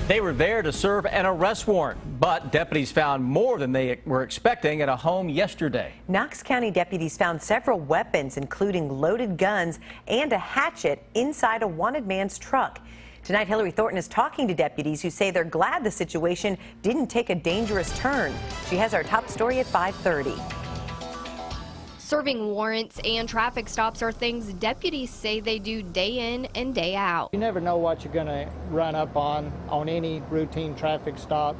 They were there to serve an arrest warrant, but deputies found more than they were expecting at a home yesterday. Knox County deputies found several weapons, including loaded guns and a hatchet inside a wanted man's truck. Tonight, Hillary Thornton is talking to deputies who say they're glad the situation didn't take a dangerous turn. She has our top story at 5:30. Serving warrants and traffic stops are things deputies say they do day in and day out. You never know what you're going to run up on any routine traffic stop.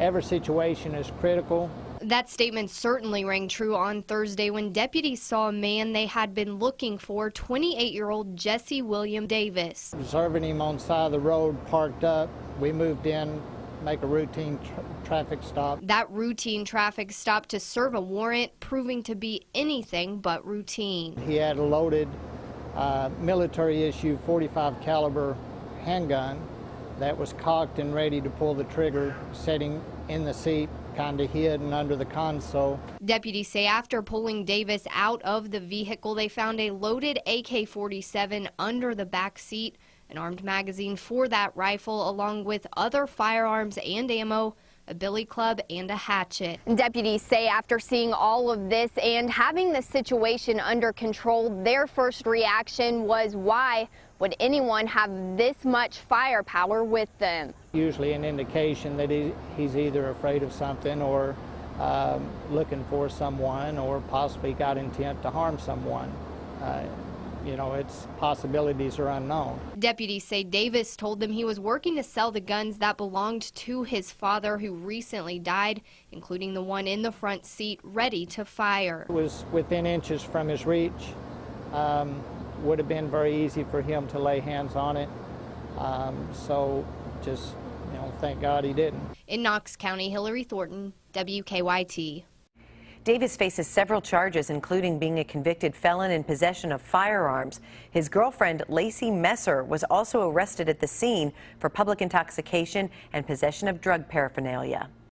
Every situation is critical. That statement certainly rang true on Thursday when deputies saw a man they had been looking for, 28-year-old Jesse William Davis. Observing him on the side of the road, parked up, we moved in, make a routine traffic stop. That routine traffic stop to serve a warrant proving to be anything but routine. He had a loaded military issue .45 caliber handgun that was cocked and ready to pull the trigger, sitting in the seat, kind of hidden under the console. Deputies say after pulling Davis out of the vehicle, they found a loaded AK-47 under the back seat, an armed magazine for that rifle, along with other firearms and ammo, a billy club, and a hatchet. Deputies say after seeing all of this and having the situation under control, their first reaction was, why would anyone have this much firepower with them? Usually an indication that he's either afraid of something or looking for someone, or possibly got intent to harm someone. You know, its possibilities are unknown. Deputies say Davis told them he was working to sell the guns that belonged to his father, who recently died, including the one in the front seat ready to fire. It was within inches from his reach. Would have been very easy for him to lay hands on it. So just, thank God he didn't. In Knox County, Hillary Thornton, WKYT. Davis faces several charges, including being a convicted felon in possession of firearms. His girlfriend, Lacey Messer, was also arrested at the scene for public intoxication and possession of drug paraphernalia.